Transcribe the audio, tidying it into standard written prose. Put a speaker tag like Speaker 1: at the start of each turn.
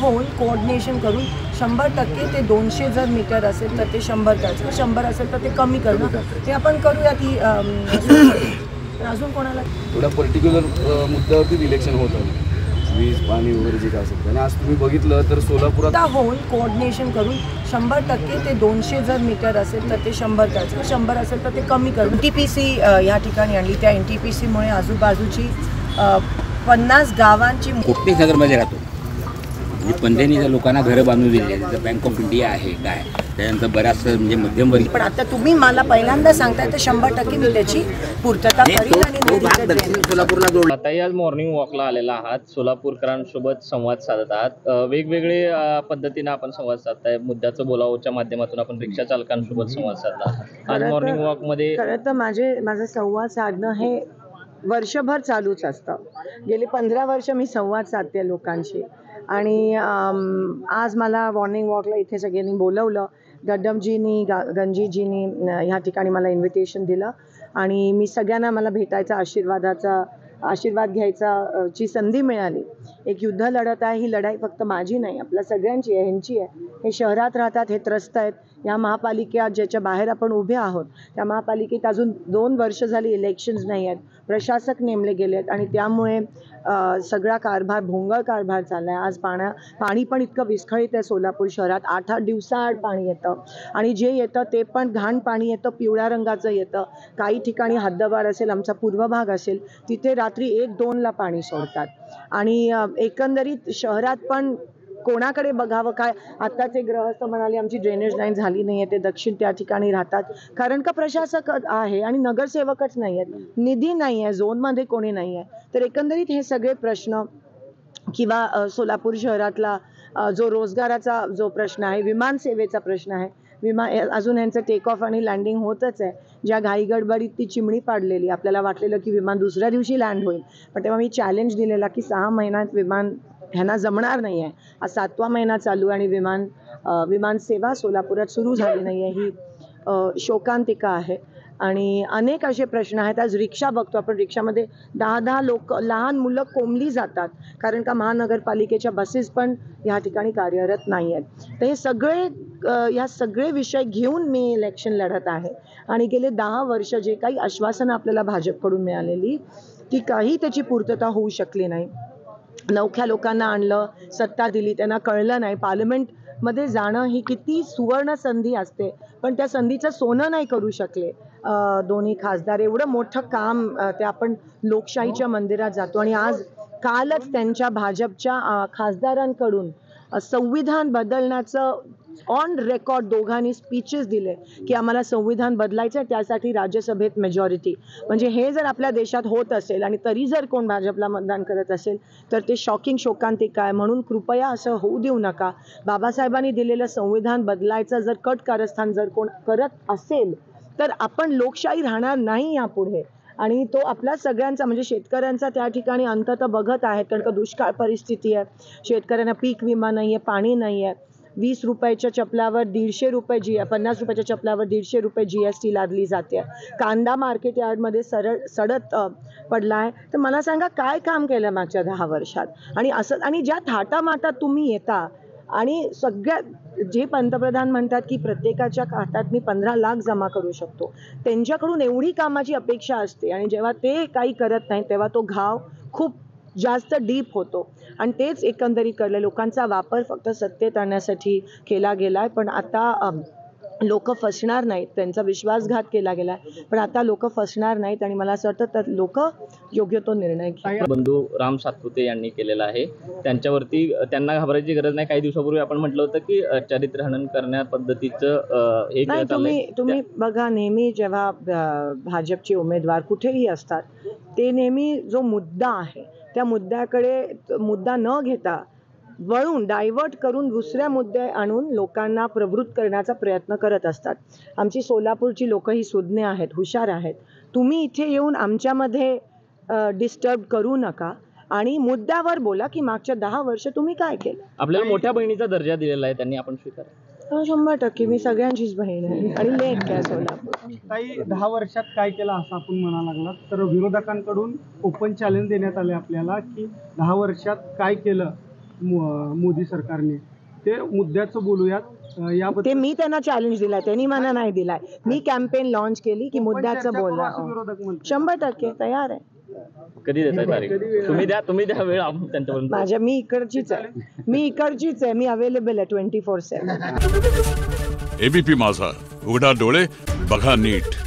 Speaker 1: होऊन कोऑर्डिनेशन करून 100% ते 200 जर मीटर असेल तर ते 100 करायचं, 100 असेल तर ते कमी करणं ते आपण करूया की अजून कोणाला
Speaker 2: एवढ्या पर्टिक्युलर मुद्द्यावरती इलेक्शन होतं, वीज पाणी वगैरे जे काय असेल. आणि आज तुम्ही बघितलं तर सोलापुरात
Speaker 1: होऊन कोऑर्डिनेशन करून 100% ते 200 जर मीटर असेल तर ते 100 करायचं, 100 असेल तर ते कमी करणं. NTPC या ठिकाणी आणली. त्या NTPCमुळे आजूबाजूची 50 गावांची
Speaker 3: कोकणी नगरमध्ये राहतो. म्हणजे पंधेनीच्या लोकांना घरं बांधून दिली आहे. बँक ऑफ इंडिया आहे काय, त्यानंतर बऱ्याचसं म्हणजे मध्यमवर्गीय.
Speaker 1: पण आता तुम्ही मला पहिल्यांदा सांगताय तर 100% मी त्याची पूर्तता करीन आणि
Speaker 3: दक्षिण सोलापूरला जोडला.
Speaker 4: आताही आज मॉर्निंग वॉकला आलेला आहात, सोलापूरकरांसोबत संवाद साधत आहात. वेगवेगळे पद्धतीने आपण संवाद साधताय. मुद्द्याचं बोलावच्या माध्यमातून आपण रिक्षा चालकांसोबत संवाद साधला. आज मॉर्निंग वॉकमध्ये
Speaker 1: खरं तर माझं संवाद साधणं हे वर्षभर चालूच असतं. गेली 15 वर्ष मी संवाद साधते लोकांशी. आणि आज मला मॉर्निंग वॉकला इथे सगळ्यांनी बोलवलं. गड्डमजीनी गंजीजीनी ह्या ठिकाणी मला इन्व्हिटेशन दिलं आणि मी सगळ्यांना मला भेटायचा, आशीर्वाद घ्यायचा ची संधी मिळाली. एक युद्ध लढत आहे. ही लढाई फक्त माझी नाही, आपल्या सगळ्यांची आहे, ह्यांची आहे. हे शहरात राहतात, हे त्रस्त आहेत. या महापालिकेत ज्याच्या बाहेर आपण उभे आहोत त्या महापालिकेत अजून 2 वर्ष झाली इलेक्शन्स नाही आहेत, प्रशासक नेमले गेले आहेत आणि त्यामुळे सगळा कारभार भोंगळ कारभार चालला आहे. आज पाणी पण इतकं विस्कळीत आहे सोलापूर शहरात. 8-8 दिवसाआड पाणी येतं आणि जे येतं ते पण घाण पाणी येतं, पिवळ्या रंगाचं येतं. काही ठिकाणी हद्दवाढ असेल, आमचा पूर्व भाग असेल, तिथे रात्री 1-2ला पाणी सोडतात. आणि एकंदरीत शहरात पण कोणाकडे बघावं काय. आत्ताच एक गृहस्थ म्हणाले आमची ड्रेनेज लाईन झाली नाही आहे, ते दक्षिण त्या ठिकाणी राहतात. कारण का प्रशासक आहे आणि नगरसेवकच नाही आहेत, निधी नाही आहे, झोनमध्ये कोणी नाही आहे. तर एकंदरीत हे सगळे प्रश्न किंवा सोलापूर शहरातला जो रोजगाराचा जो प्रश्न आहे, विमानसेवेचा प्रश्न आहे. अजून यांचं टेक ऑफ आणि लँडिंग होतच आहे. ज्या घाईगडबडीत ती चिमणी पाडलेली, आपल्याला वाटलेलं की विमान दुसऱ्या दिवशी लँड होईल, पण तेव्हा मी चॅलेंज दिलेला की 6 महिन्यात विमान ह्यांना जमणार नाही आहे. आज 7वा महिना चालू आणि विमान सेवा सोलापुरात सुरू झाली नाही आहे. ही शोकांतिका आहे. आणि अनेक असे प्रश्न आहेत. आज रिक्षा बघतो आपण, रिक्षामध्ये 10-10 लोक, लहान मुलं कोंबली जातात कारण का महानगरपालिकेच्या बसेस पण या ठिकाणी कार्यरत नाही आहेत. तर या सगळे विषय घेऊन मी इलेक्शन लढत आहे. आणि गेले 10 वर्ष जे काही आश्वासनं आपल्याला भाजपकडून मिळालेली, ती काही त्याची पूर्तता होऊ शकली नाही. नवख्या लोकांना आणलं, सत्ता दिली, त्यांना कळलं नाही. पार्लमेंटमध्ये जाणं ही किती सुवर्ण संधी असते, पण त्या संधीचं सोनं नाही करू शकले दोन्ही खासदार. एवढं मोठं काम ते आपण लोकशाहीच्या मंदिरात जातो आणि कालच त्यांच्या भाजपच्या खासदारांकडून संविधान बदलण्याचं ऑन रेकॉर्ड दोघांनी स्पीचेस दिले की आम्हाला संविधान बदलायचं आहे, त्यासाठी राज्यसभेत मेजॉरिटी. म्हणजे हे जर आपल्या देशात होत असेल आणि तरी जर कोण भाजपला मतदान करत असेल तर ते शॉकिंग आहे. म्हणून कृपया असं होऊ देऊ नका. बाबासाहेबांनी दिलेलं संविधान बदलायचं जर कारस्थान जर कोण करत असेल तर आपण लोकशाही राहणार नाही यापुढे. आणि तो आपल्या सगळ्यांचा म्हणजे शेतकऱ्यांचा त्या ठिकाणी अंततः बघत आहेत, कारण का दुष्काळ परिस्थिती आहे. शेतकऱ्यांना पीक विमा नाही आहे, पाणी नाही आहे. 20 रुपयाच्या चपलावर 150 रुपये 50 रुपयाच्या चपलावर 150 रुपये GST लादली जाते. कांदा मार्केट यार्डमध्ये सडत पडला आहे. तर मला सांगा काय काम केलं मागच्या 10 वर्षात. आणि ज्या थाटामाटात तुम्ही येता आणि जे पंतप्रधान म्हणतात की प्रत्येकाच्या खात्यात मी 15 लाख जमा करू शकतो, त्यांच्याकडून एवढी कामाची अपेक्षा असते आणि जेव्हा ते काही करत नाही तेव्हा तो घाव खूप जास्त डीप होतो. आणि तेच एकंदरीत कळलं. लोकांचा वापर फक्त सत्तेत आणण्यासाठी केला गेलाय, पण आता लोक फसणार नाहीत. त्यांचा विश्वासघात केला गेलाय, पण आता लोक फसणार नाहीत आणि मला असं वाटतं तर लोक योग्य तो निर्णय घेतील.
Speaker 4: बंधू राम सातपुते यांनी केलेला आहे. त्यांच्यावरती त्यांना घाबरायची गरज नाही. काही दिवसापूर्वी आपण म्हटलं होतं की चरित्रहनन करण्या पद्धतीचं हे
Speaker 1: नाही. तुम्ही बघा, नेहमी जेव्हा भाजपचे उमेदवार कुठेही असतात ते नेहमी जो मुद्दा आहे त्या मुद्दा न घेता वळून डायव्हर्ट करून दुसऱ्या मुद्दे आणून लोकांना प्रवृत्त करण्याचा प्रयत्न करत असतात. आमची सोलापूरची लोक ही सुज्ञ आहेत, हुशार आहेत. तुम्ही इथे येऊन आमच्यामध्ये डिस्टर्ब करू नका आणि मुद्द्यावर बोला की मागच्या 10 वर्ष तुम्ही काय केलं.
Speaker 4: आपल्याला मोठ्या बहिणीचा दर्जा दिलेला आहे, त्यांनी आपण स्वीकार.
Speaker 1: 100% मी सगळ्यांचीच बहीण आहे आणि लेक आहे सोलापूर.
Speaker 5: काही 10 वर्षात काय केलं असं आपण म्हणा लागलात तर विरोधकांकडून ओपन चॅलेंज देण्यात आले आपल्याला की 10 वर्षात काय केलं. मोदी सरकारने, ते मुद्द्याचं बोलूयात.
Speaker 1: ते
Speaker 5: याबद्दल
Speaker 1: मी त्यांना चॅलेंज दिलाय, त्यांनी मला नाही दिलाय. मी कॅम्पेन लॉन्च केली की
Speaker 5: आपण
Speaker 1: मुद्द्याचं
Speaker 5: चर्चा करू
Speaker 1: बोला.
Speaker 5: असं विरोधक म्हणतात.
Speaker 1: 100% तयार आहे.
Speaker 4: कधी देताय तारीख? तुम्ही द्या वेळ, आपण त्यांच्यापर्यंत.
Speaker 1: मी इकडचीच आहे. मी अवेलेबल आहे 24/7.
Speaker 6: एबीपी माझा, उघडा डोळे बघा नीट.